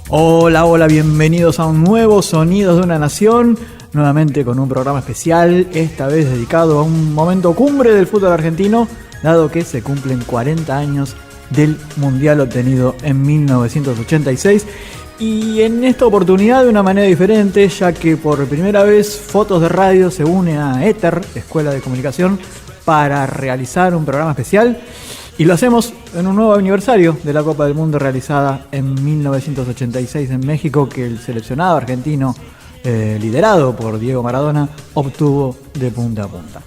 Hola, hola, bienvenidos a un nuevo Sonidos de una Nación, nuevamente con un programa especial, esta vez dedicado a un momento cumbre del fútbol argentino, dado que se cumplen 40 años del Mundial obtenido en 1986, y en esta oportunidad de una manera diferente, ya que por primera vez Fotos de Radio se une a Éter, Escuela de Comunicación, para realizar un programa especial. Y lo hacemos en un nuevo aniversario de la Copa del Mundo realizada en 1986 en México, que el seleccionado argentino, liderado por Diego Maradona, obtuvo de punta a punta.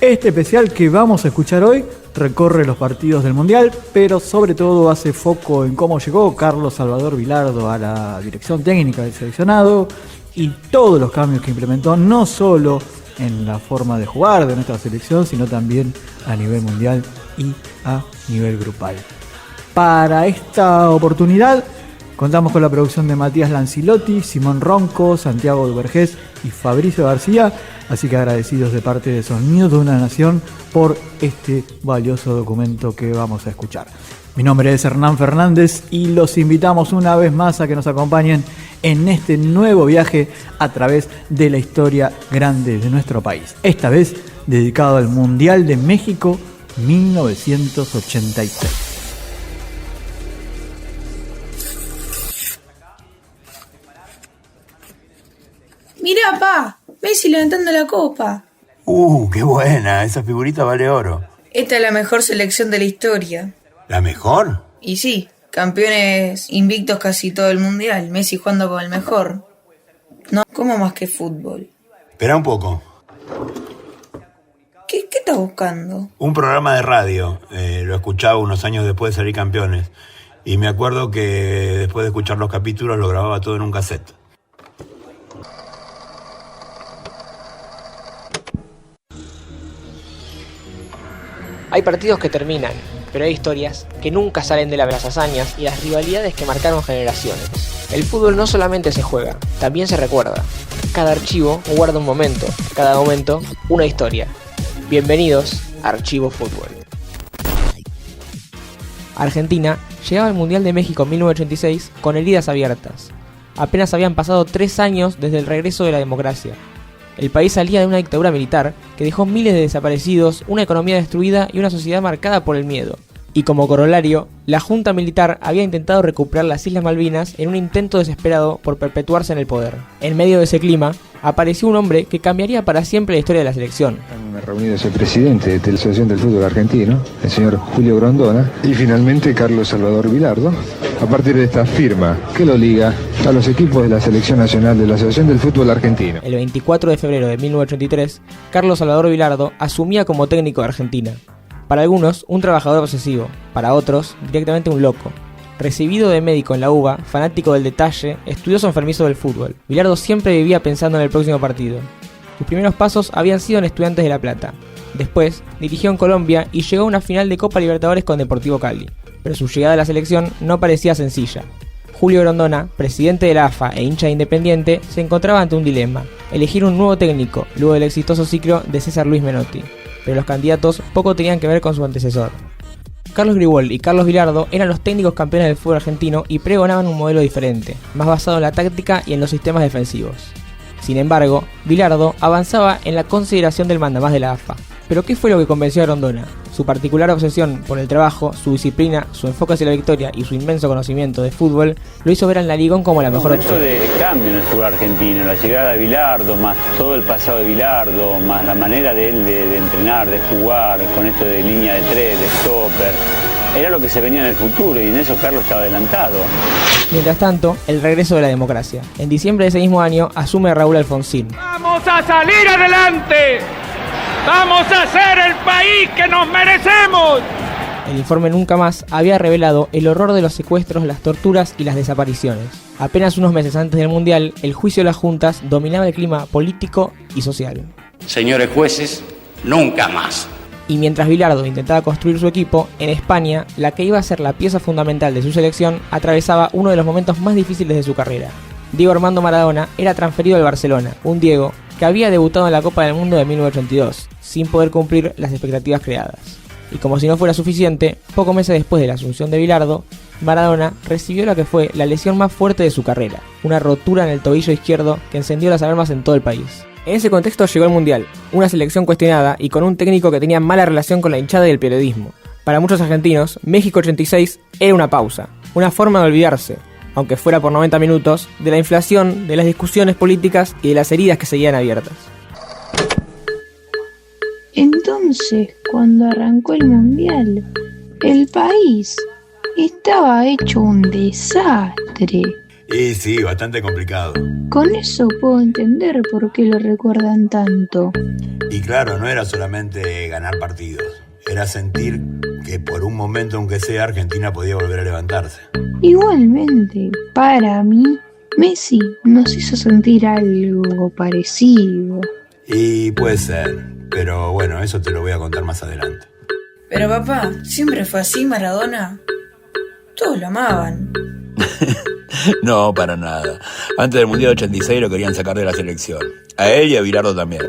Este especial que vamos a escuchar hoy recorre los partidos del Mundial, pero sobre todo hace foco en cómo llegó Carlos Salvador Vilardo a la dirección técnica del seleccionado y todos los cambios que implementó, no solo en la forma de jugar de nuestra selección, sino también a nivel mundial y a nivel grupal. Para esta oportunidad contamos con la producción de Matías Lancilotti, Simón Ronco, Santiago Duvergés y Fabricio García, así que agradecidos de parte de Sonidos de una Nación por este valioso documento que vamos a escuchar. Mi nombre es Hernán Fernández y los invitamos una vez más a que nos acompañen en este nuevo viaje a través de la historia grande de nuestro país, esta vez dedicado al Mundial de México 1986. Mirá, pa, Messi levantando la copa. ¡Qué buena! Esa figurita vale oro. Esta es la mejor selección de la historia. ¿La mejor? Y sí, campeones invictos casi todo el mundial. Messi jugando con el mejor. No, ¿cómo más que fútbol? Espera un poco. ¿Qué estás buscando? Un programa de radio. Lo escuchaba unos años después de salir campeones. Y me acuerdo que después de escuchar los capítulos lo grababa todo en un cassette. Hay partidos que terminan, pero hay historias que nunca salen de las hazañas y las rivalidades que marcaron generaciones. El fútbol no solamente se juega, también se recuerda. Cada archivo guarda un momento, cada momento una historia. Bienvenidos a Archivo Fútbol. Argentina llegaba al Mundial de México en 1986 con heridas abiertas. Apenas habían pasado 3 años desde el regreso de la democracia. El país salía de una dictadura militar que dejó miles de desaparecidos, una economía destruida y una sociedad marcada por el miedo. Y como corolario, la junta militar había intentado recuperar las Islas Malvinas en un intento desesperado por perpetuarse en el poder. En medio de ese clima, apareció un hombre que cambiaría para siempre la historia de la selección. Me he reunido el presidente de la Asociación del Fútbol Argentino, el señor Julio Grondona, y finalmente Carlos Salvador Vilardo, a partir de esta firma que lo liga a los equipos de la Selección Nacional de la Asociación del Fútbol Argentino. El 24 de febrero de 1983, Carlos Salvador Vilardo asumía como técnico de Argentina. Para algunos, un trabajador obsesivo, para otros, directamente un loco. Recibido de médico en la UBA, fanático del detalle, estudioso enfermizo del fútbol, Vilardo siempre vivía pensando en el próximo partido. Sus primeros pasos habían sido en Estudiantes de La Plata. Después, dirigió en Colombia y llegó a una final de Copa Libertadores con Deportivo Cali. Pero su llegada a la selección no parecía sencilla. Julio Grondona, presidente de la AFA e hincha de Independiente, se encontraba ante un dilema: elegir un nuevo técnico, luego del exitoso ciclo de César Luis Menotti. Pero los candidatos poco tenían que ver con su antecesor. Carlos Gribol y Carlos Vilardo eran los técnicos campeones del fútbol argentino y pregonaban un modelo diferente, más basado en la táctica y en los sistemas defensivos. Sin embargo, Vilardo avanzaba en la consideración del mandamás de la AFA. ¿Pero qué fue lo que convenció a Grondona? Su particular obsesión por el trabajo, su disciplina, su enfoque hacia la victoria y su inmenso conocimiento de fútbol lo hizo ver al Narigón como la mejor opción. Un momento de cambio en el fútbol argentino, la llegada de Vilardo, más todo el pasado de Vilardo, más la manera de él de entrenar, de jugar, con esto de línea de 3, de stopper. Era lo que se venía en el futuro y en eso Carlos estaba adelantado. Mientras tanto, el regreso de la democracia. En diciembre de ese mismo año asume Raúl Alfonsín. ¡Vamos a salir adelante! ¡Vamos a ser el país que nos merecemos! El informe Nunca Más había revelado el horror de los secuestros, las torturas y las desapariciones. Apenas unos meses antes del Mundial, el juicio de las juntas dominaba el clima político y social. Señores jueces, nunca más. Y mientras Vilardo intentaba construir su equipo, en España, la que iba a ser la pieza fundamental de su selección, atravesaba uno de los momentos más difíciles de su carrera. Diego Armando Maradona era transferido al Barcelona, un Diego que había debutado en la Copa del Mundo de 1982, sin poder cumplir las expectativas creadas. Y como si no fuera suficiente, pocos meses después de la asunción de Bilardo, Maradona recibió la que fue la lesión más fuerte de su carrera, una rotura en el tobillo izquierdo que encendió las alarmas en todo el país. En ese contexto llegó el Mundial, una selección cuestionada y con un técnico que tenía mala relación con la hinchada y el periodismo. Para muchos argentinos, México 86 era una pausa, una forma de olvidarse, aunque fuera por 90 minutos, de la inflación, de las discusiones políticas y de las heridas que seguían abiertas. Entonces, cuando arrancó el Mundial, el país estaba hecho un desastre. Y sí, bastante complicado. Con eso puedo entender por qué lo recuerdan tanto. Y claro, no era solamente ganar partidos, era sentir que por un momento, aunque sea, Argentina podía volver a levantarse. Igualmente, para mí, Messi nos hizo sentir algo parecido. Y puede ser, pero bueno, eso te lo voy a contar más adelante. Pero papá, ¿siempre fue así Maradona? Todos lo amaban. No, para nada. Antes del Mundial 86 lo querían sacar de la selección. A él y a Bilardo también.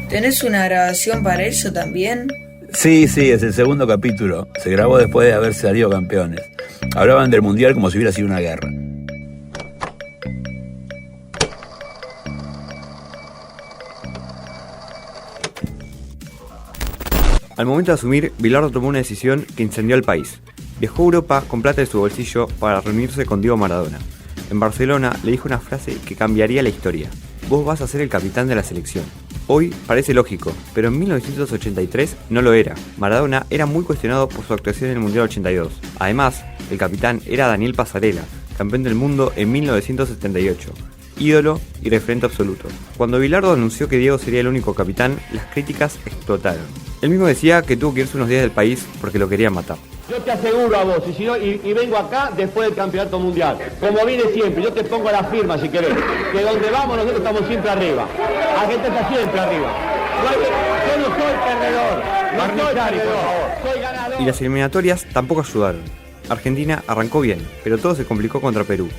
¿Tenés una grabación para eso también? Sí, es el segundo capítulo. Se grabó después de haber salido campeones. Hablaban del Mundial como si hubiera sido una guerra. Al momento de asumir, Bilardo tomó una decisión que incendió el país. Viajó a Europa con plata de su bolsillo para reunirse con Diego Maradona. En Barcelona le dijo una frase que cambiaría la historia. Vos vas a ser el capitán de la selección. Hoy parece lógico, pero en 1983 no lo era. Maradona era muy cuestionado por su actuación en el Mundial 82. Además, el capitán era Daniel Passarella, campeón del mundo en 1978. Ídolo y referente absoluto. Cuando Bilardo anunció que Diego sería el único capitán, las críticas explotaron. Él mismo decía que tuvo que irse unos días del país porque lo querían matar. Yo te aseguro a vos, y vengo acá después del campeonato mundial. Como vine siempre, yo te pongo la firma si querés. Que donde vamos nosotros estamos siempre arriba. Argentina está siempre arriba. Yo no soy perdedor. No soy perdedor. Soy ganador. Y las eliminatorias tampoco ayudaron. Argentina arrancó bien, pero todo se complicó contra Perú.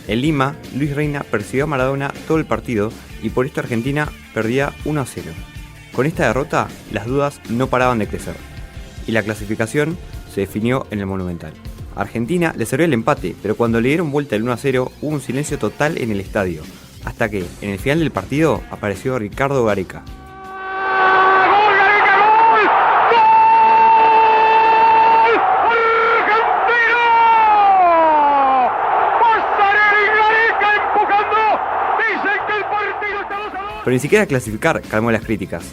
En Lima, Luis Reina persiguió a Maradona todo el partido y por esto Argentina perdía 1-0. Con esta derrota, las dudas no paraban de crecer. Y la clasificación se definió en el Monumental. A Argentina le sirvió el empate, pero cuando le dieron vuelta el 1-0 hubo un silencio total en el estadio, hasta que, en el final del partido, apareció Ricardo Gareca. Pero ni siquiera clasificar calmó las críticas.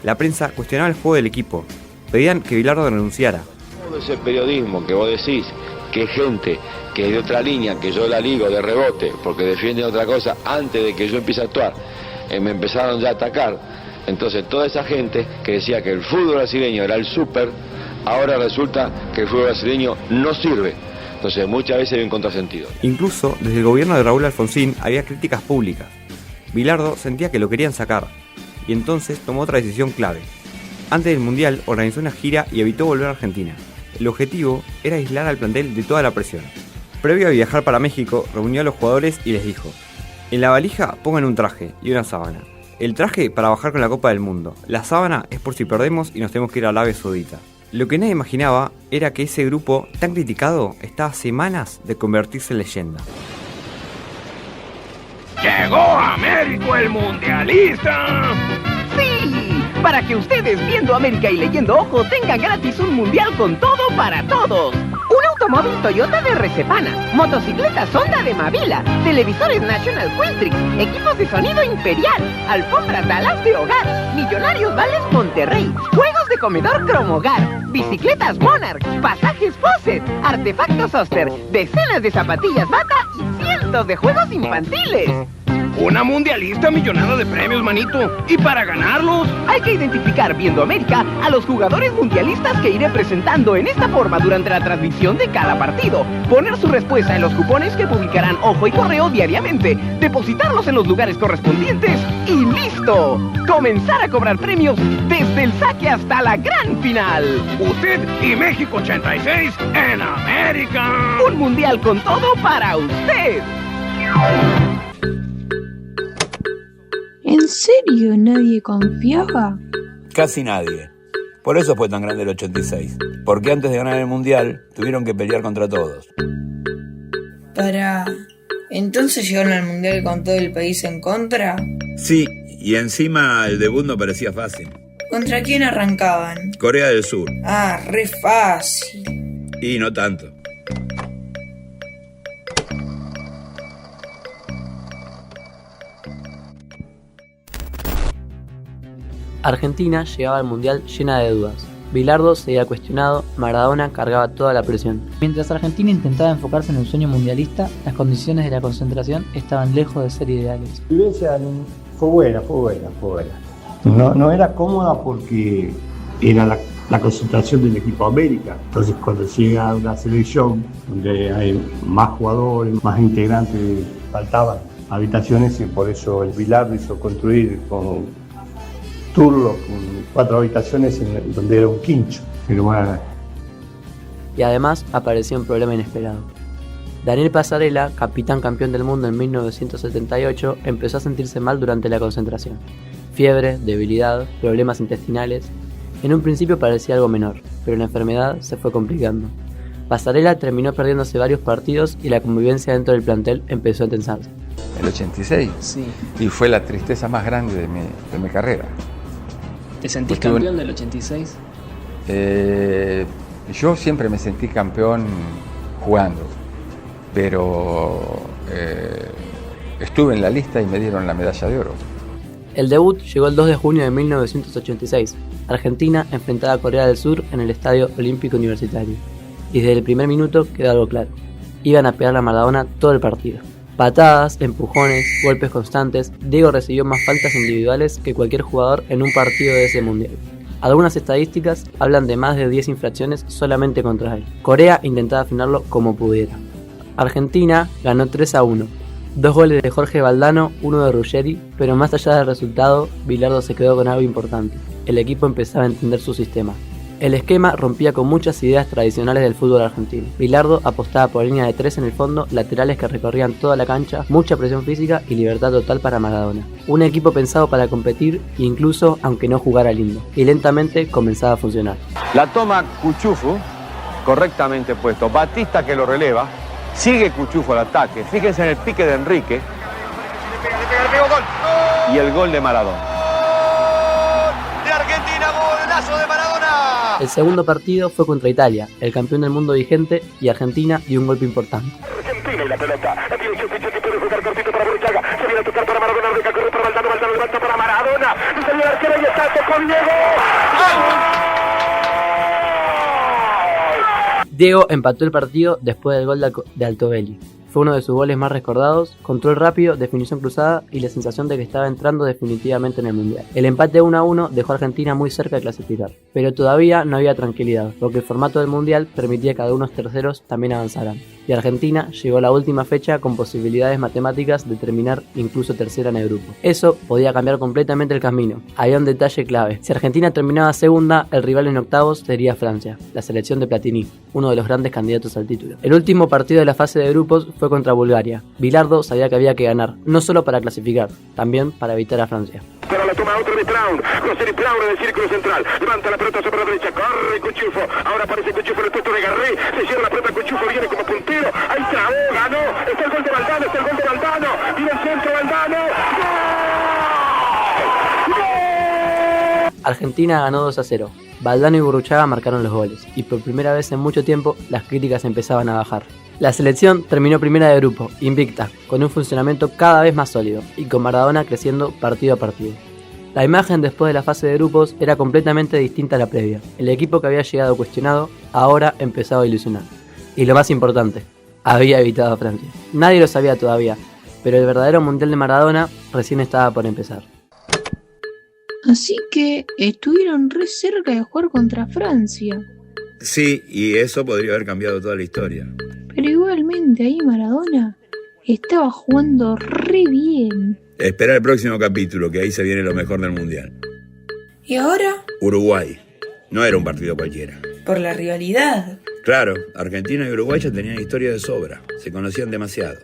La prensa cuestionaba el juego del equipo. Pedían que Bilardo renunciara. Todo ese periodismo que vos decís, que es gente que es de otra línea, que yo la ligo de rebote, porque defienden otra cosa antes de que yo empiece a actuar, me empezaron ya a atacar. Entonces toda esa gente que decía que el fútbol brasileño era el súper, ahora resulta que el fútbol brasileño no sirve. Entonces muchas veces hay un contrasentido. Incluso desde el gobierno de Raúl Alfonsín había críticas públicas. Bilardo sentía que lo querían sacar, y entonces tomó otra decisión clave. Antes del Mundial organizó una gira y evitó volver a Argentina. El objetivo era aislar al plantel de toda la presión. Previo a viajar para México, reunió a los jugadores y les dijo: en la valija pongan un traje y una sábana. El traje para bajar con la Copa del Mundo. La sábana es por si perdemos y nos tenemos que ir a Arabia Saudita. Lo que nadie imaginaba era que ese grupo tan criticado estaba a semanas de convertirse en leyenda. ¡Llegó a Américo el mundialista! ¡Sí! Para que ustedes, viendo América y leyendo Ojo, tengan gratis un mundial con todo para todos. Un automóvil Toyota de Recepana, motocicletas Honda de Mavila, televisores National Quiltrix, equipos de sonido Imperial, alfombras Dallas de hogar, Millonarios Vales Monterrey, juegos de comedor Cromogar, bicicletas Monarch, pasajes Fawcett, artefactos Oster, decenas de zapatillas Bata y cientos de juegos infantiles. Una mundialista millonada de premios, manito. ¿Y para ganarlos? Hay que identificar, viendo América, a los jugadores mundialistas que iré presentando en esta forma durante la transmisión de cada partido. Poner su respuesta en los cupones que publicarán Ojo y Correo diariamente. Depositarlos en los lugares correspondientes y ¡listo! Comenzar a cobrar premios desde el saque hasta la gran final. Usted y México 86 en América. Un mundial con todo para usted. ¿En serio nadie confiaba? Casi nadie. Por eso fue tan grande el 86, porque antes de ganar el Mundial tuvieron que pelear contra todos. ¿Entonces llegaron al Mundial con todo el país en contra? Sí, y encima el debut no parecía fácil. ¿Contra quién arrancaban? Corea del Sur. Ah, re fácil. Y no tanto. Argentina llegaba al Mundial llena de dudas. Bilardo seguía cuestionado, Maradona cargaba toda la presión. Mientras Argentina intentaba enfocarse en el sueño mundialista, las condiciones de la concentración estaban lejos de ser ideales. La vivencia fue buena. No era cómoda porque era la concentración del equipo América. Entonces cuando llega una selección donde hay más jugadores, más integrantes, faltaban habitaciones y por eso el Bilardo hizo construir con Turlo, con 4 habitaciones donde era un quincho. Pero bueno. Y además apareció un problema inesperado. Daniel Passarella, capitán campeón del mundo en 1978, empezó a sentirse mal durante la concentración. Fiebre, debilidad, problemas intestinales. En un principio parecía algo menor, pero la enfermedad se fue complicando. Passarella terminó perdiéndose varios partidos y la convivencia dentro del plantel empezó a tensarse. El 86, sí. Y fue la tristeza más grande de mi carrera. ¿Te sentís campeón del 86? Yo siempre me sentí campeón jugando, pero estuve en la lista y me dieron la medalla de oro. El debut llegó el 2 de junio de 1986. Argentina enfrentaba a Corea del Sur en el Estadio Olímpico Universitario. Y desde el primer minuto quedó algo claro. Iban a pegarle a Maradona todo el partido. Patadas, empujones, golpes constantes. Diego recibió más faltas individuales que cualquier jugador en un partido de ese mundial. Algunas estadísticas hablan de más de 10 infracciones solamente contra él. Corea intentaba frenarlo como pudiera. Argentina ganó 3-1. 2 goles de Jorge Valdano, 1 de Ruggeri, pero más allá del resultado, Bilardo se quedó con algo importante. El equipo empezaba a entender su sistema. El esquema rompía con muchas ideas tradicionales del fútbol argentino. Bilardo apostaba por línea de 3 en el fondo, laterales que recorrían toda la cancha, mucha presión física y libertad total para Maradona. Un equipo pensado para competir, incluso aunque no jugara lindo. Y lentamente comenzaba a funcionar. La toma Cuchufo, correctamente puesto. Batista que lo releva. Sigue Cuchufo al ataque. Fíjense en el pique de Enrique. Y el gol de Maradona. De Argentina, golazo de Maradona. El segundo partido fue contra Italia, el campeón del mundo vigente, y Argentina dio un golpe importante. Argentina y la pelota. La tiene Chupicho que puede jugar cortito para Burruchaga. Se viene a tocar para Maradona. Rica corre para Valdano. Valdano levanta para Maradona. Y salió el arquero y está con Diego. Diego empató el partido después del gol de Altobelli. Fue uno de sus goles más recordados, control rápido, definición cruzada y la sensación de que estaba entrando definitivamente en el Mundial. El empate 1-1 dejó a Argentina muy cerca de clasificar, pero todavía no había tranquilidad, porque el formato del Mundial permitía que algunos terceros también avanzaran. Y Argentina llegó a la última fecha con posibilidades matemáticas de terminar incluso tercera en el grupo. Eso podía cambiar completamente el camino. Había un detalle clave. Si Argentina terminaba segunda, el rival en octavos sería Francia, la selección de Platini, uno de los grandes candidatos al título. El último partido de la fase de grupos fue contra Bulgaria. Bilardo sabía que había que ganar, no solo para clasificar, también para evitar a Francia. Pero la toma otro de Brown. José Brown en el círculo central. Levanta la pelota sobre la derecha. Corre Cuchufo. Ahora aparece Cuchufo en el puesto de Garré. Se cierra la pelota. Cuchufo viene como puntero. Ahí está. Ganó. Está el gol de Valdano. Está el gol de Valdano. Viene el centro Valdano. ¡Gol! Argentina ganó 2-0. Valdano y Burruchaga marcaron los goles. Y por primera vez en mucho tiempo, las críticas empezaban a bajar. La selección terminó primera de grupo, invicta, con un funcionamiento cada vez más sólido y con Maradona creciendo partido a partido. La imagen después de la fase de grupos era completamente distinta a la previa. El equipo que había llegado cuestionado ahora empezaba a ilusionar. Y lo más importante, había evitado a Francia. Nadie lo sabía todavía, pero el verdadero Mundial de Maradona recién estaba por empezar. Así que estuvieron re cerca de jugar contra Francia. Sí, y eso podría haber cambiado toda la historia. Pero igualmente ahí Maradona estaba jugando re bien. Espera el próximo capítulo, que ahí se viene lo mejor del Mundial. ¿Y ahora? Uruguay. No era un partido cualquiera. Por la rivalidad. Claro, Argentina y Uruguay ya tenían historia de sobra. Se conocían demasiado.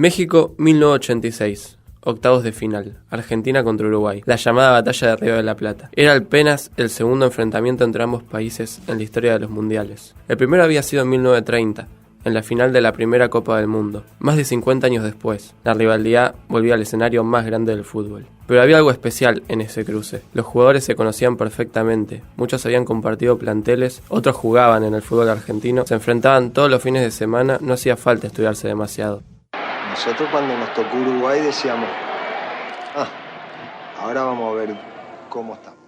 México 1986. Octavos de final, Argentina contra Uruguay, la llamada Batalla de Río de la Plata. Era apenas el segundo enfrentamiento entre ambos países en la historia de los mundiales. El primero había sido en 1930, en la final de la primera Copa del Mundo. Más de 50 años después, la rivalidad volvía al escenario más grande del fútbol. Pero había algo especial en ese cruce. Los jugadores se conocían perfectamente, muchos habían compartido planteles, otros jugaban en el fútbol argentino, se enfrentaban todos los fines de semana, no hacía falta estudiarse demasiado. Nosotros cuando nos tocó Uruguay decíamos, ahora vamos a ver cómo estamos.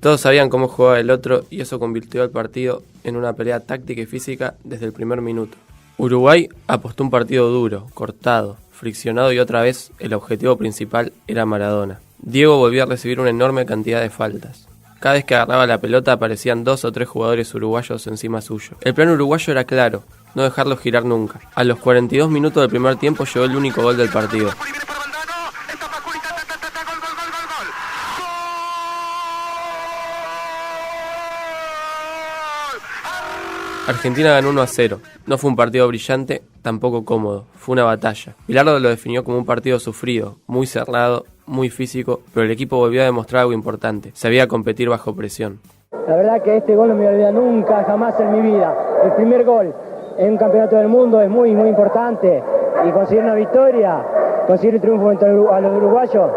Todos sabían cómo jugaba el otro y eso convirtió al partido en una pelea táctica y física desde el primer minuto. Uruguay apostó un partido duro, cortado, friccionado y otra vez el objetivo principal era Maradona. Diego volvió a recibir una enorme cantidad de faltas. Cada vez que agarraba la pelota aparecían 2 o 3 jugadores uruguayos encima suyo. El plan uruguayo era claro, no dejarlo girar nunca. A los 42 minutos del primer tiempo llegó el único gol del partido. Argentina ganó 1-0. No fue un partido brillante, tampoco cómodo. Fue una batalla. Bilardo lo definió como un partido sufrido, muy cerrado, muy físico, pero el equipo volvió a demostrar algo importante. Sabía competir bajo presión. La verdad que este gol no me voy a olvidar nunca, jamás en mi vida. El primer gol en un campeonato del mundo es muy, muy importante. Y conseguir una victoria, conseguir el triunfo frente a los uruguayos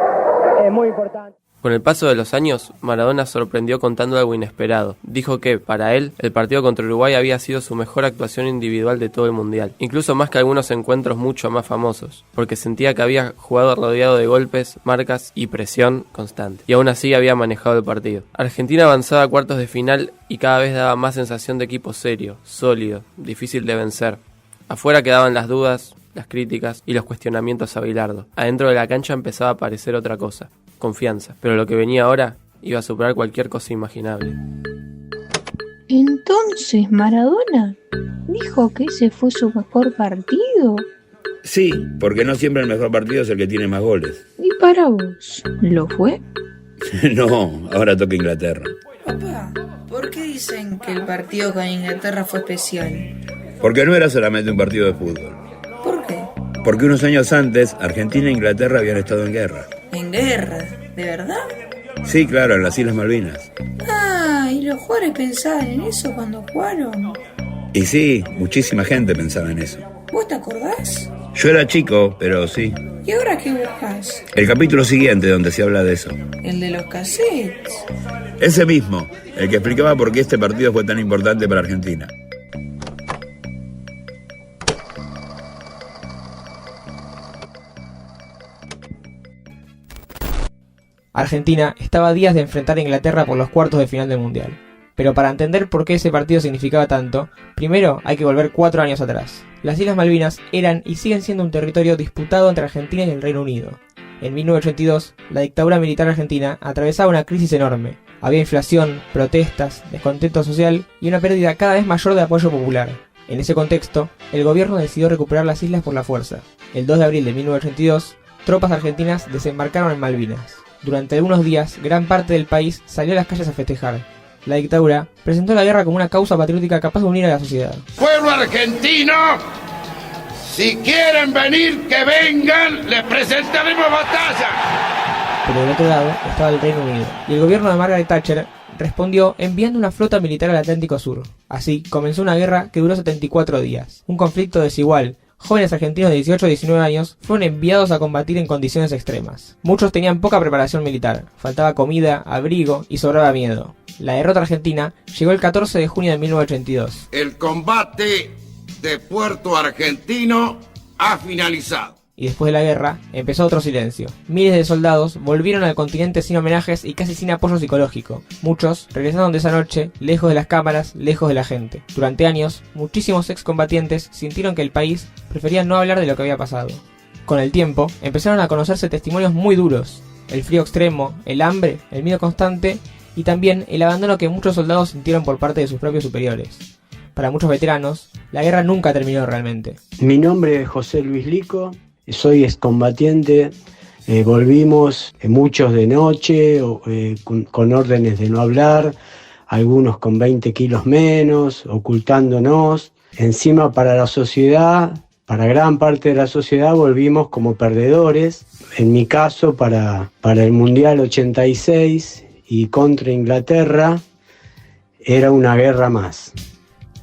es muy importante. Con el paso de los años, Maradona sorprendió contando algo inesperado. Dijo que, para él, el partido contra Uruguay había sido su mejor actuación individual de todo el Mundial, incluso más que algunos encuentros mucho más famosos, porque sentía que había jugado rodeado de golpes, marcas y presión constante, y aún así había manejado el partido. Argentina avanzaba a cuartos de final y cada vez daba más sensación de equipo serio, sólido, difícil de vencer. Afuera quedaban las dudas, las críticas y los cuestionamientos a Bilardo. Adentro de la cancha empezaba a aparecer otra cosa. Confianza, pero lo que venía ahora iba a superar cualquier cosa imaginable. Entonces, ¿Maradona dijo que ese fue su mejor partido? Sí, porque no siempre el mejor partido es el que tiene más goles. ¿Y para vos, lo fue? No, ahora toca Inglaterra. Papá, ¿por qué dicen que el partido con Inglaterra fue especial? Porque no era solamente un partido de fútbol. ¿Por qué? Porque unos años antes, Argentina e Inglaterra habían estado en guerra. ¿En guerra? ¿De verdad? Sí, claro, en las Islas Malvinas. Ah, ¿y los jugadores pensaban en eso cuando jugaron? Y sí, muchísima gente pensaba en eso. ¿Vos te acordás? Yo era chico, pero sí. ¿Y ahora qué buscas? El capítulo siguiente donde se habla de eso. ¿El de los cassettes? Ese mismo, el que explicaba por qué este partido fue tan importante para Argentina. Argentina estaba a días de enfrentar a Inglaterra por los cuartos de final del Mundial. Pero para entender por qué ese partido significaba tanto, primero hay que volver 4 años atrás. Las Islas Malvinas eran y siguen siendo un territorio disputado entre Argentina y el Reino Unido. En 1982, la dictadura militar argentina atravesaba una crisis enorme. Había inflación, protestas, descontento social y una pérdida cada vez mayor de apoyo popular. En ese contexto, el gobierno decidió recuperar las islas por la fuerza. El 2 de abril de 1982, tropas argentinas desembarcaron en Malvinas. Durante algunos días, gran parte del país salió a las calles a festejar. La dictadura presentó la guerra como una causa patriótica capaz de unir a la sociedad. Pueblo argentino, si quieren venir, que vengan, les presentaremos batalla. Pero del otro lado estaba el Reino Unido, y el gobierno de Margaret Thatcher respondió enviando una flota militar al Atlántico Sur. Así comenzó una guerra que duró 74 días, un conflicto desigual. Jóvenes argentinos de 18 a 19 años fueron enviados a combatir en condiciones extremas. Muchos tenían poca preparación militar, faltaba comida, abrigo y sobraba miedo. La derrota argentina llegó el 14 de junio de 1982. El combate de Puerto Argentino ha finalizado. Y después de la guerra, empezó otro silencio. Miles de soldados volvieron al continente sin homenajes y casi sin apoyo psicológico. Muchos regresaron de esa noche, lejos de las cámaras, lejos de la gente. Durante años, muchísimos excombatientes sintieron que el país prefería no hablar de lo que había pasado. Con el tiempo, empezaron a conocerse testimonios muy duros. El frío extremo, el hambre, el miedo constante y también el abandono que muchos soldados sintieron por parte de sus propios superiores. Para muchos veteranos, la guerra nunca terminó realmente. Mi nombre es José Luis Lico. Soy excombatiente, volvimos muchos de noche, con órdenes de no hablar, algunos con 20 kilos menos, ocultándonos. Encima para la sociedad para gran parte de la sociedad volvimos como perdedores. En mi caso, para el Mundial 86 y contra Inglaterra, era una guerra más.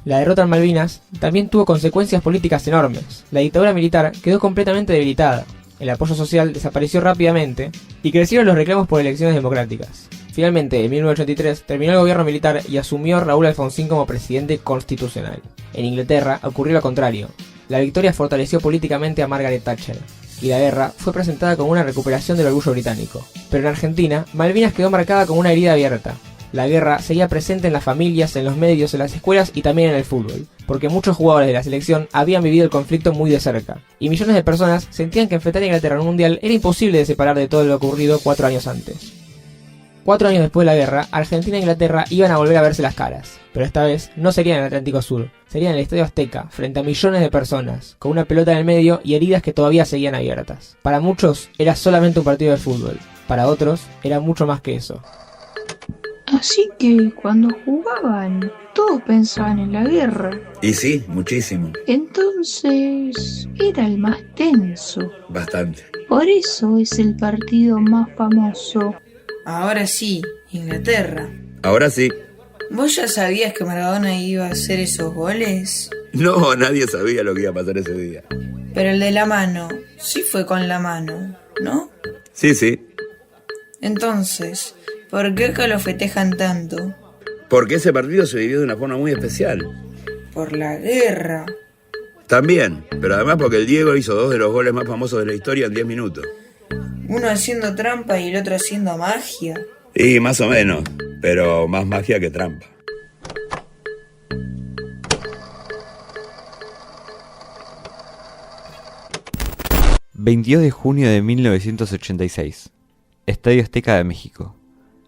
La derrota en Malvinas también tuvo consecuencias políticas enormes. La dictadura militar quedó completamente debilitada, el apoyo social desapareció rápidamente y crecieron los reclamos por elecciones democráticas. Finalmente, en 1983 terminó el gobierno militar y asumió Raúl Alfonsín como presidente constitucional. En Inglaterra ocurrió lo contrario. La victoria fortaleció políticamente a Margaret Thatcher y la guerra fue presentada como una recuperación del orgullo británico. Pero en Argentina, Malvinas quedó marcada como una herida abierta. La guerra seguía presente en las familias, en los medios, en las escuelas y también en el fútbol, porque muchos jugadores de la selección habían vivido el conflicto muy de cerca, y millones de personas sentían que enfrentar a Inglaterra en un mundial era imposible de separar de todo lo ocurrido 4 años antes. 4 años después de la guerra, Argentina e Inglaterra iban a volver a verse las caras, pero esta vez no sería en el Atlántico Sur, sería en el Estadio Azteca, frente a millones de personas, con una pelota en el medio y heridas que todavía seguían abiertas. Para muchos era solamente un partido de fútbol, para otros era mucho más que eso. Así que cuando jugaban, todos pensaban en la guerra. Y sí, muchísimo. Entonces, era el más tenso. Bastante. Por eso es el partido más famoso. Ahora sí, Inglaterra. Ahora sí. ¿Vos ya sabías que Maradona iba a hacer esos goles? No, nadie sabía lo que iba a pasar ese día. Pero el de la mano, sí fue con la mano, ¿no? Sí. Entonces, ¿por qué que lo festejan tanto? Porque ese partido se vivió de una forma muy especial. Por la guerra. También, pero además porque el Diego hizo 2 de los goles más famosos de la historia en 10 minutos. Uno haciendo trampa y el otro haciendo magia. Y más o menos, pero más magia que trampa. ...22 de junio de 1986... Estadio Azteca de México.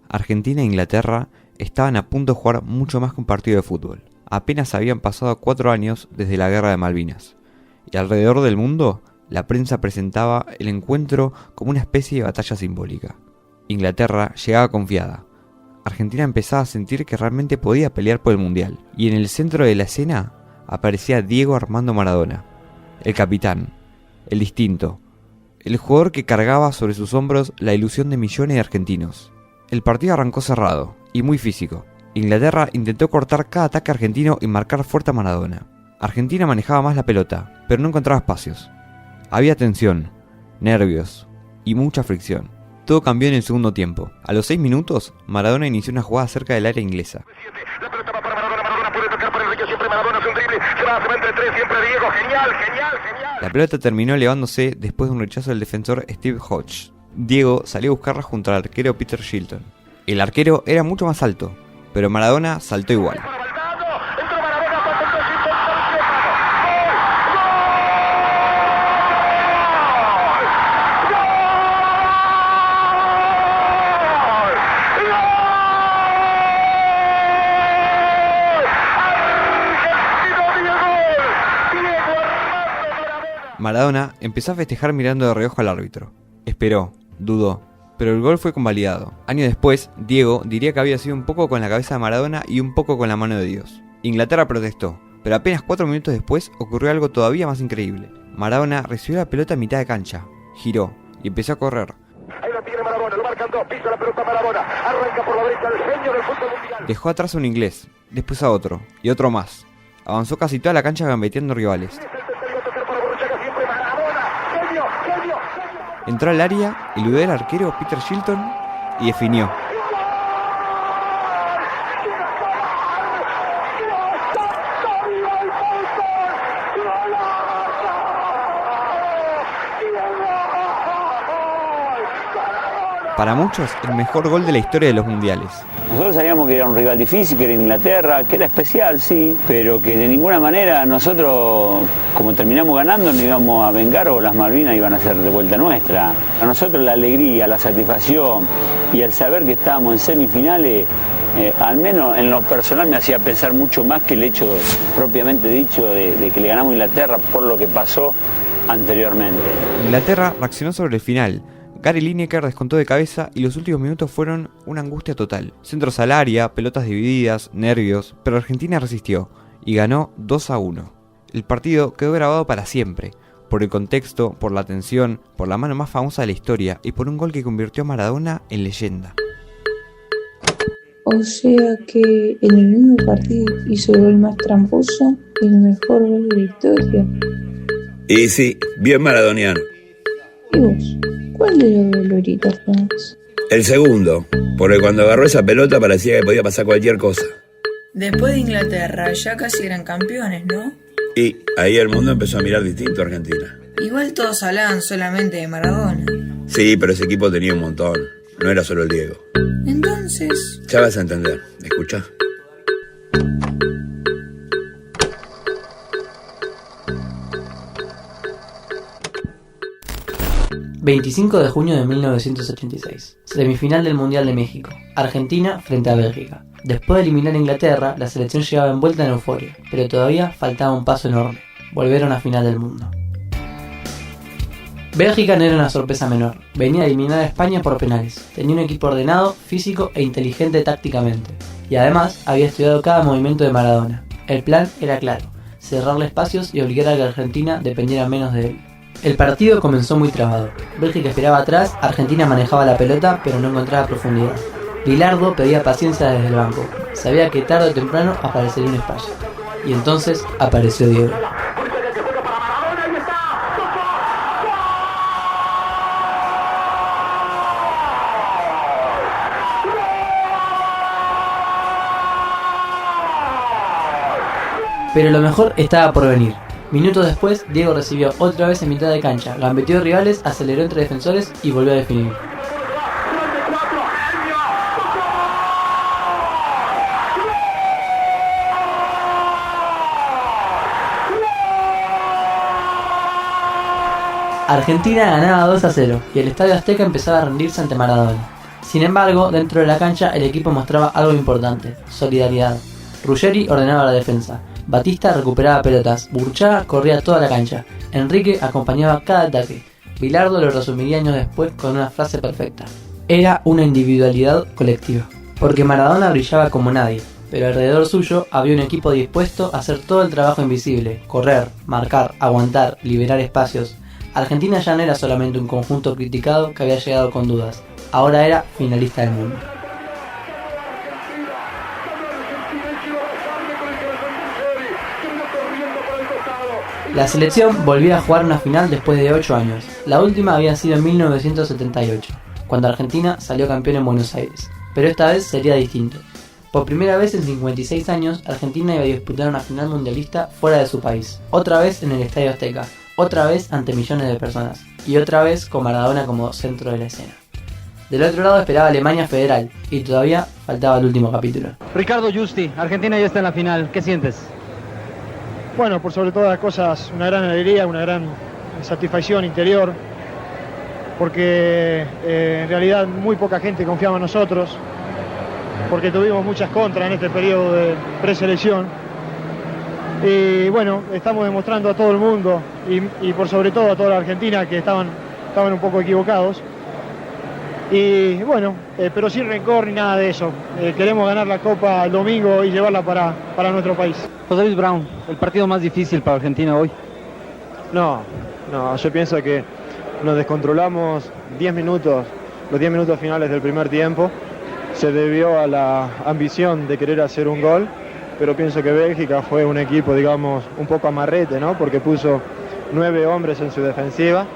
Argentina e Inglaterra estaban a punto de jugar mucho más que un partido de fútbol. Apenas habían pasado 4 años desde la Guerra de Malvinas. Y alrededor del mundo, la prensa presentaba el encuentro como una especie de batalla simbólica. Inglaterra llegaba confiada. Argentina empezaba a sentir que realmente podía pelear por el Mundial. Y en el centro de la escena aparecía Diego Armando Maradona, el capitán, el distinto, el jugador que cargaba sobre sus hombros la ilusión de millones de argentinos. El partido arrancó cerrado y muy físico. Inglaterra intentó cortar cada ataque argentino y marcar fuerte a Maradona. Argentina manejaba más la pelota, pero no encontraba espacios. Había tensión, nervios y mucha fricción. Todo cambió en el segundo tiempo. A los 6 minutos, Maradona inició una jugada cerca del área inglesa. La pelota va para Maradona puede tocar para Enrique, siempre Maradona, es un drible, se va entre 3, siempre Diego, genial. La pelota terminó elevándose después de un rechazo del defensor Steve Hodge. Diego salió a buscarla junto al arquero Peter Shilton. El arquero era mucho más alto, pero Maradona saltó igual. Maradona empezó a festejar mirando de reojo al árbitro. Esperó, dudó, pero el gol fue convalidado. Años después, Diego diría que había sido un poco con la cabeza de Maradona y un poco con la mano de Dios. Inglaterra protestó, pero apenas 4 minutos después ocurrió algo todavía más increíble. Maradona recibió la pelota a mitad de cancha, giró y empezó a correr. Ahí la tiene Maradona, lo marcan 2, pisa la pelota Maradona, arranca por la derecha el genio del fútbol mundial. Dejó atrás a un inglés, después a otro, y otro más. Avanzó casi toda la cancha gambeteando rivales. Entró al área, eludió al arquero Peter Shilton y definió. Para muchos, el mejor gol de la historia de los mundiales. Nosotros sabíamos que era un rival difícil, que era Inglaterra, que era especial, sí, pero que de ninguna manera nosotros, como terminamos ganando, nos íbamos a vengar o las Malvinas iban a ser de vuelta nuestra. A nosotros la alegría, la satisfacción y el saber que estábamos en semifinales, al menos en lo personal me hacía pensar mucho más que el hecho propiamente dicho de que le ganamos a Inglaterra por lo que pasó anteriormente. Inglaterra reaccionó sobre el final. Gary Lineker descontó de cabeza y los últimos minutos fueron una angustia total. Centros al área, pelotas divididas, nervios, pero Argentina resistió y ganó 2-1. El partido quedó grabado para siempre, por el contexto, por la tensión, por la mano más famosa de la historia y por un gol que convirtió a Maradona en leyenda. O sea que en el mismo partido hizo el gol más tramposo y el mejor gol de la historia. Y sí, bien maradoniano. ¿Y vos? ¿Cuál de los doloritos más? El segundo, porque cuando agarró esa pelota parecía que podía pasar cualquier cosa. Después de Inglaterra, ya casi eran campeones, ¿no? Y ahí el mundo empezó a mirar distinto a Argentina. Igual todos hablaban solamente de Maradona. Sí, pero ese equipo tenía un montón. No era solo el Diego. Entonces... Ya vas a entender. ¿Escuchá? ...25 de junio de 1986... ...semifinal del Mundial de México... ...Argentina frente a Bélgica... Después de eliminar a Inglaterra, la selección llegaba envuelta en euforia, pero todavía faltaba un paso enorme: volver a una final del mundo. Bélgica no era una sorpresa menor, venía a eliminar a España por penales, tenía un equipo ordenado, físico e inteligente tácticamente, y además había estudiado cada movimiento de Maradona. El plan era claro: cerrarle espacios y obligar a que Argentina dependiera menos de él. El partido comenzó muy trabado. Bélgica esperaba atrás, Argentina manejaba la pelota pero no encontraba profundidad. Bilardo pedía paciencia desde el banco. Sabía que tarde o temprano aparecería un espacio. Y entonces apareció Diego. Pero lo mejor estaba por venir. Minutos después, Diego recibió otra vez en mitad de cancha, gambeteó rivales, aceleró entre defensores y volvió a definir. Argentina ganaba 2-0 y el Estadio Azteca empezaba a rendirse ante Maradona. Sin embargo, dentro de la cancha el equipo mostraba algo importante: solidaridad. Ruggeri ordenaba la defensa, Batista recuperaba pelotas, Burchá corría toda la cancha, Enrique acompañaba cada ataque. Bilardo lo resumiría años después con una frase perfecta: era una individualidad colectiva. Porque Maradona brillaba como nadie, pero alrededor suyo había un equipo dispuesto a hacer todo el trabajo invisible: correr, marcar, aguantar, liberar espacios. Argentina ya no era solamente un conjunto criticado que había llegado con dudas, ahora era finalista del mundo. La selección volvía a jugar una final después de 8 años. La última había sido en 1978, cuando Argentina salió campeón en Buenos Aires, pero esta vez sería distinto. Por primera vez en 56 años, Argentina iba a disputar una final mundialista fuera de su país, otra vez en el Estadio Azteca, otra vez ante millones de personas, y otra vez con Maradona como centro de la escena. Del otro lado esperaba Alemania Federal, y todavía faltaba el último capítulo. Ricardo Justi, Argentina ya está en la final, ¿qué sientes? Bueno, por sobre todas las cosas, una gran alegría, una gran satisfacción interior, porque en realidad muy poca gente confiaba en nosotros, porque tuvimos muchas contras en este periodo de preselección. Y bueno, estamos demostrando a todo el mundo y por sobre todo a toda la Argentina que estaban un poco equivocados. Y bueno, pero sin rencor ni nada de eso. Queremos ganar la Copa el domingo y llevarla para nuestro país. José Luis Brown, ¿el partido más difícil para Argentina hoy? No, yo pienso que nos descontrolamos 10 minutos, los 10 minutos finales del primer tiempo. Se debió a la ambición de querer hacer un gol, pero pienso que Bélgica fue un equipo, digamos, un poco amarrete, ¿no? Porque puso 9 hombres en su defensiva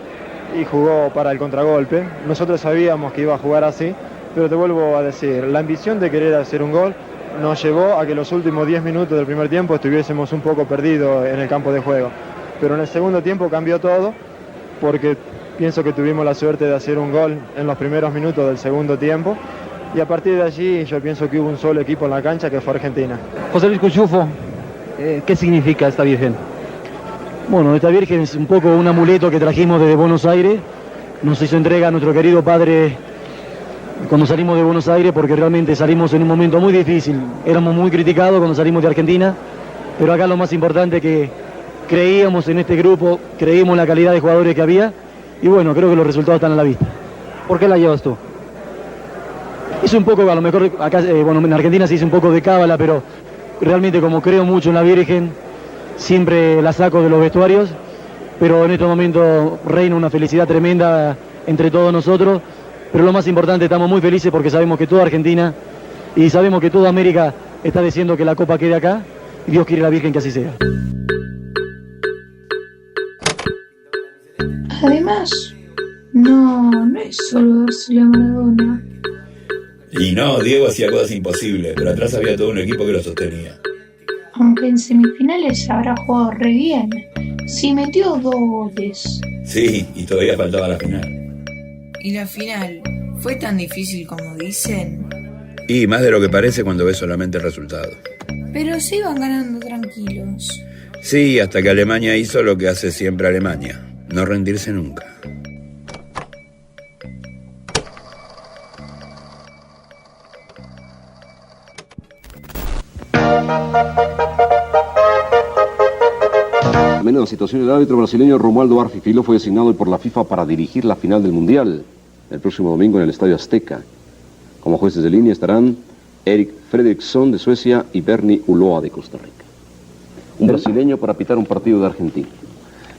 y jugó para el contragolpe. Nosotros sabíamos que iba a jugar así, pero te vuelvo a decir, la ambición de querer hacer un gol nos llevó a que los últimos 10 minutos del primer tiempo estuviésemos un poco perdidos en el campo de juego. Pero en el segundo tiempo cambió todo, porque pienso que tuvimos la suerte de hacer un gol en los primeros minutos del segundo tiempo, y a partir de allí yo pienso que hubo un solo equipo en la cancha, que fue Argentina. José Luis Cuchufo, ¿qué significa esta Virgen? Bueno, esta Virgen es un poco un amuleto que trajimos desde Buenos Aires. Nos hizo entrega a nuestro querido padre cuando salimos de Buenos Aires, porque realmente salimos en un momento muy difícil. Éramos muy criticados cuando salimos de Argentina, pero acá lo más importante es que creíamos en este grupo, creímos en la calidad de jugadores que había, y bueno, creo que los resultados están a la vista. ¿Por qué la llevas tú? Es un poco, a lo mejor acá, bueno, en Argentina se dice un poco de cábala, pero realmente como creo mucho en la Virgen, siempre la saco de los vestuarios, pero en este momento reina una felicidad tremenda entre todos nosotros, pero lo más importante, estamos muy felices porque sabemos que toda Argentina y sabemos que toda América está diciendo que la Copa quede acá, y Dios quiere la Virgen que así sea. Además, no es solo dársela a Maradona. Y no, Diego hacía cosas imposibles, pero atrás había todo un equipo que lo sostenía. Aunque en semifinales habrá jugado re bien. Sí metió 2 goles. Sí, y todavía faltaba la final. ¿Y la final fue tan difícil como dicen? Y más de lo que parece cuando ves solamente el resultado. Pero se iban ganando tranquilos. Sí, hasta que Alemania hizo lo que hace siempre Alemania, no rendirse nunca. Tremenda situación. El árbitro brasileño Romualdo Arfi Filho fue designado por la FIFA para dirigir la final del Mundial el próximo domingo en el Estadio Azteca. Como jueces de línea estarán Erik Fredriksson de Suecia y Bernie Ulloa de Costa Rica. Un brasileño para pitar un partido de Argentina.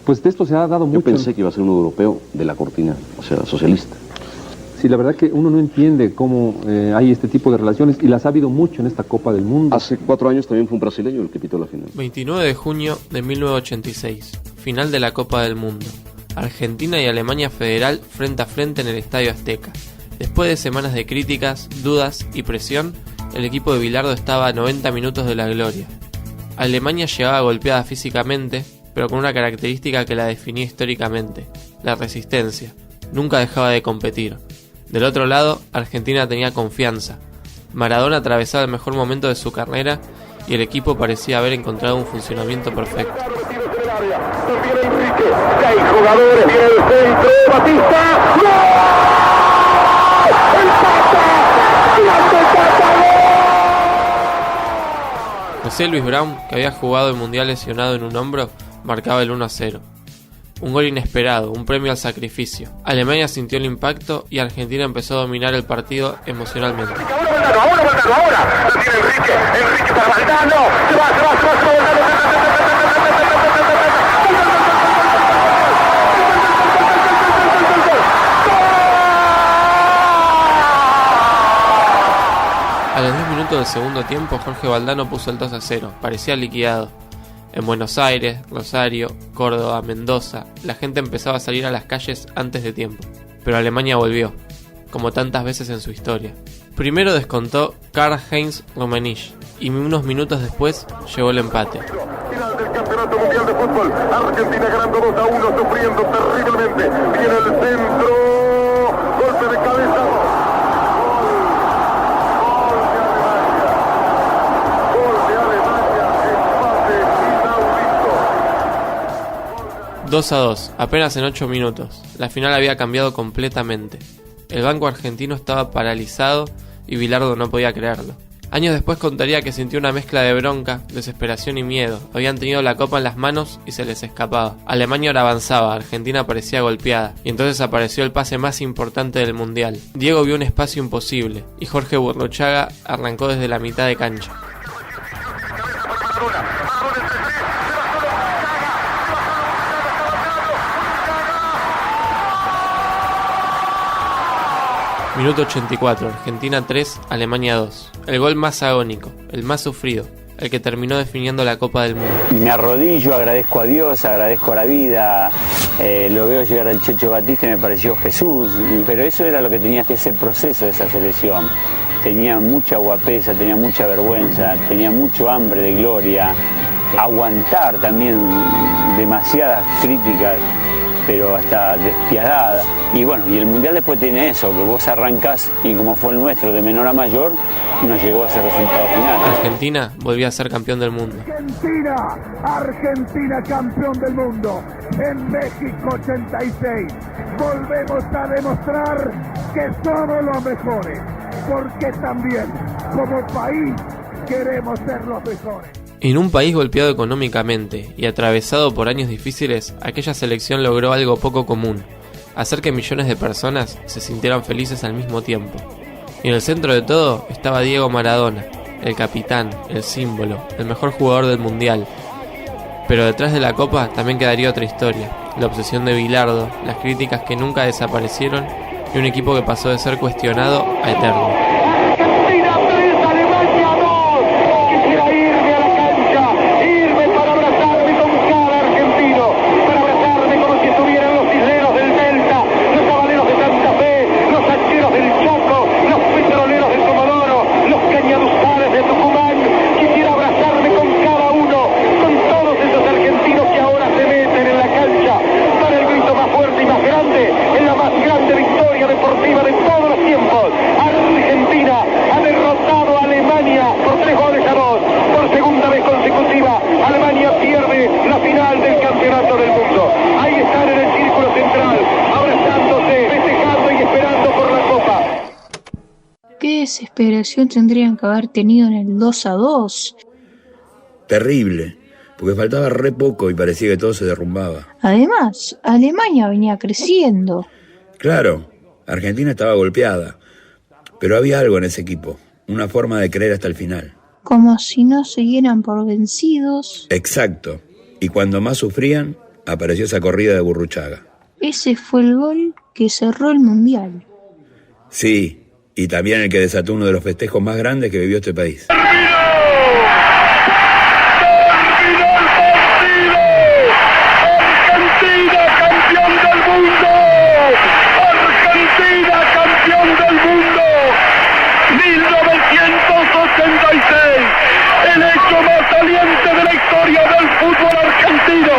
Pues de esto se ha dado mucho. Yo pensé que iba a ser un europeo de la cortina, o sea, socialista. Sí, la verdad que uno no entiende cómo hay este tipo de relaciones, y las ha habido mucho en esta Copa del Mundo. Hace 4 años también fue un brasileño el que pitó la final. 29 de junio de 1986, final de la Copa del Mundo. Argentina y Alemania Federal frente a frente en el Estadio Azteca. Después de semanas de críticas, dudas y presión, el equipo de Bilardo estaba a 90 minutos de la gloria. Alemania llegaba golpeada físicamente, pero con una característica que la definía históricamente: la resistencia. Nunca dejaba de competir. Del otro lado, Argentina tenía confianza. Maradona atravesaba el mejor momento de su carrera y el equipo parecía haber encontrado un funcionamiento perfecto. Viene Enrique, 6 jugadores, viene el centro, Batista, ¡gol! José Luis Brown, que había jugado el Mundial lesionado en un hombro, marcaba el 1-0. Un gol inesperado, un premio al sacrificio. Alemania sintió el impacto y Argentina empezó a dominar el partido emocionalmente. Ahora, la tiene Enrique para Valdano, se va, A los 10 minutos del segundo tiempo, Jorge Valdano puso el 2-0, parecía liquidado. En Buenos Aires, Rosario, Córdoba, Mendoza, la gente empezaba a salir a las calles antes de tiempo. Pero Alemania volvió, como tantas veces en su historia. Primero descontó Karl-Heinz Rummenigge y unos minutos después llegó el empate. Final del Campeonato Mundial de Fútbol, Argentina ganando 2-1, sufriendo terriblemente. Viene el centro, golpe de cabeza. 2-2, apenas en 8 minutos. La final había cambiado completamente. El banco argentino estaba paralizado y Bilardo no podía creerlo. Años después contaría que sintió una mezcla de bronca, desesperación y miedo. Habían tenido la copa en las manos y se les escapaba. Alemania ahora avanzaba, Argentina parecía golpeada, y entonces apareció el pase más importante del Mundial. Diego vio un espacio imposible, y Jorge Burruchaga arrancó desde la mitad de cancha. Minuto 84, Argentina 3, Alemania 2. El gol más agónico, el más sufrido, el que terminó definiendo la Copa del Mundo. Me arrodillo, agradezco a Dios, agradezco a la vida. Lo veo llegar al Checho Batista y me pareció Jesús. Pero eso era lo que tenía ese proceso de esa selección. Tenía mucha guapesa, tenía mucha vergüenza, tenía mucho hambre de gloria. Aguantar también demasiadas críticas, pero hasta despiadada. Y bueno, y el Mundial después tiene eso, que vos arrancás y como fue el nuestro, de menor a mayor, no llegó a ese resultado final. Argentina volvió a ser campeón del mundo. Argentina campeón del mundo. En México 86. Volvemos a demostrar que somos los mejores. Porque también, como país, queremos ser los mejores. En un país golpeado económicamente y atravesado por años difíciles, aquella selección logró algo poco común: hacer que millones de personas se sintieran felices al mismo tiempo. Y en el centro de todo estaba Diego Maradona, el capitán, el símbolo, el mejor jugador del Mundial. Pero detrás de la Copa también quedaría otra historia, la obsesión de Bilardo, las críticas que nunca desaparecieron y un equipo que pasó de ser cuestionado a eterno. ¿Qué desesperación tendrían que haber tenido en el 2-2? Terrible, porque faltaba re poco y parecía que todo se derrumbaba. Además, Alemania venía creciendo. Claro, Argentina estaba golpeada, pero había algo en ese equipo, una forma de creer hasta el final. Como si no se dieran por vencidos. Exacto, y cuando más sufrían, apareció esa corrida de Burruchaga. Ese fue el gol que cerró el Mundial. Sí, y también el que desató uno de los festejos más grandes que vivió este país. El hecho más saliente de la historia del fútbol argentino,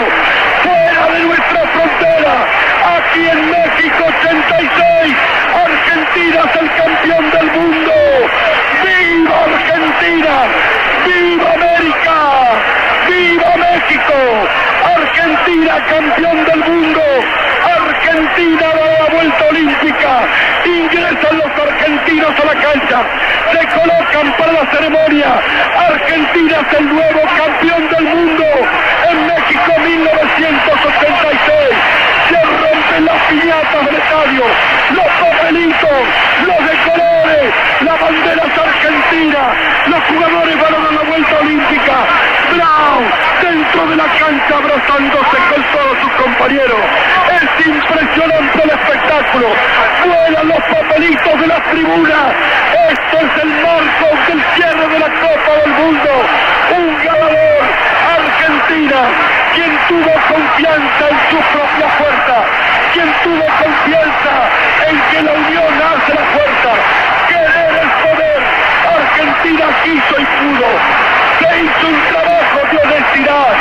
fuera de nuestra frontera, aquí en México 86, Argentina es el campeón del mundo. ¡Viva Argentina! ¡Viva América! ¡Viva México! Argentina campeón del mundo. Argentina da la vuelta olímpica. Ingresan los argentinos a la cancha. Se colocan para la ceremonia. Argentina es el nuevo campeón del mundo. En México 1986. Se rompen las piñatas del estadio. Los papelitos, los de colores. La bandera es argentina. Los jugadores van a dar la vuelta olímpica. Brown dentro de la cancha abrazándose con todos sus compañeros. Es impresionante el espectáculo. Vuelan los papelitos de la tribuna. Esto es el marco del cierre de la Copa del Mundo. Un ganador, Argentina, quien tuvo confianza en su propia fuerza, quien tuvo confianza en que la unión hace la fuerza. Querer es poder. Argentina quiso y pudo. Se hizo un trabajo de honestidad,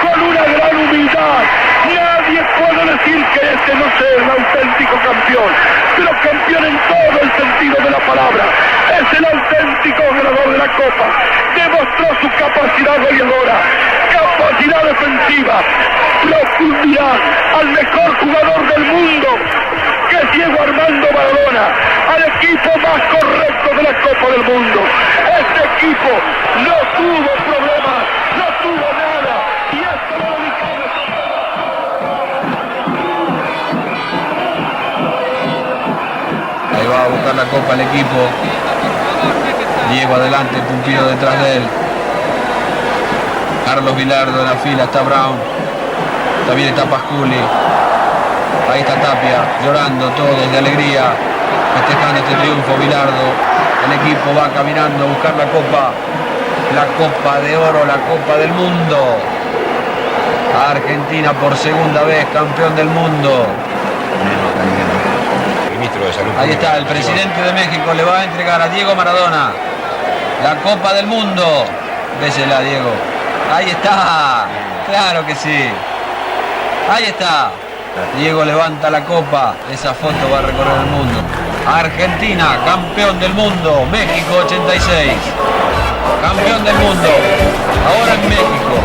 con una gran humildad. Nadie puede decir que este no sea el auténtico campeón, pero campeón en todo el sentido de la palabra. Es el auténtico ganador de la Copa. Demostró su capacidad goleadora, capacidad defensiva, profundidad al mejor jugador del mundo, que es Diego Armando Maradona, al equipo más correcto de la Copa del Mundo. Este equipo no tuvo problemas, no tuvo nada, y esto lo dedicamos. Ahí va a buscar la Copa el equipo. Diego adelante, Pumpido detrás de él. Carlos Bilardo en la fila, está Brown. También está Pasculi. Ahí está Tapia, llorando todos de alegría, festejando este triunfo. Bilardo, el equipo va caminando a buscar la Copa de Oro, la Copa del Mundo. Argentina por segunda vez campeón del mundo. Ahí está, el presidente de México le va a entregar a Diego Maradona la Copa del Mundo. Désela, Diego. Ahí está, claro que sí. Ahí está. Diego levanta la copa, esa foto va a recorrer el mundo. Argentina, campeón del mundo, México 86. Campeón del mundo, ahora en México.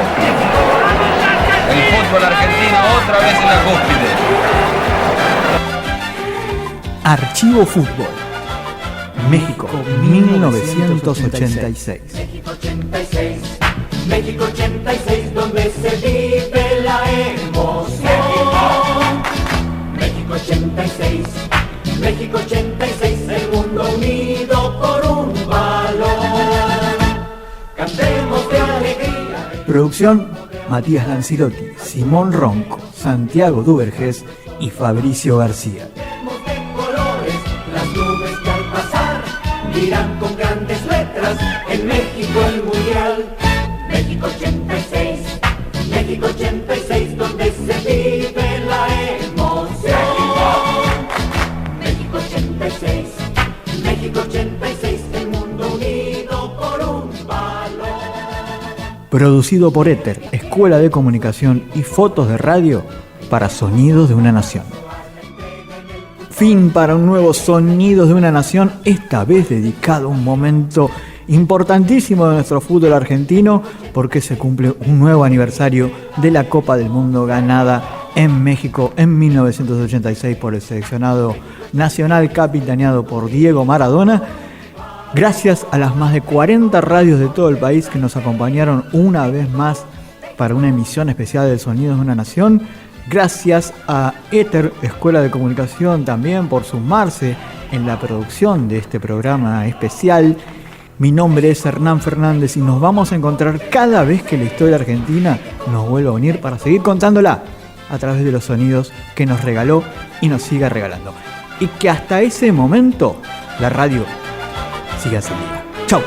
El fútbol argentino otra vez en la cúspide. Archivo Fútbol. México, 1986. México 86, México 86, donde se vive la emoción. México 86, México 86, el mundo unido por un balón. Cantemos de alegría. Producción Matías Lancilotti, Simón Ronco, Santiago Duvergés y Fabricio García. Las nubes que al pasar dirán con grandes letras: en México el mundial. México 86, México 86, donde se vive la emoción. México 86, México 86, el mundo unido por un balón. Producido por Éter, Escuela de Comunicación y Fotos de Radio para Sonidos de una Nación. Fin para un nuevo Sonidos de una Nación, esta vez dedicado a un momento importantísimo de nuestro fútbol argentino, porque se cumple un nuevo aniversario de la Copa del Mundo ganada en México en 1986 por el seleccionado nacional capitaneado por Diego Maradona. Gracias a las más de 40 radios de todo el país que nos acompañaron una vez más para una emisión especial de Sonidos de una Nación. Gracias a Éter, Escuela de Comunicación, también por sumarse en la producción de este programa especial. Mi nombre es Hernán Fernández y nos vamos a encontrar cada vez que la historia argentina nos vuelva a unir para seguir contándola a través de los sonidos que nos regaló y nos siga regalando. Y que hasta ese momento la radio siga sin vida. ¡Chau!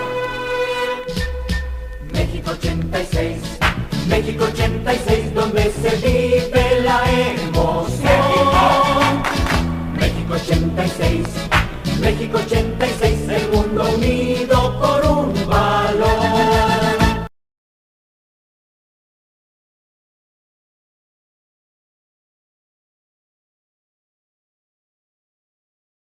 México 86, México 86.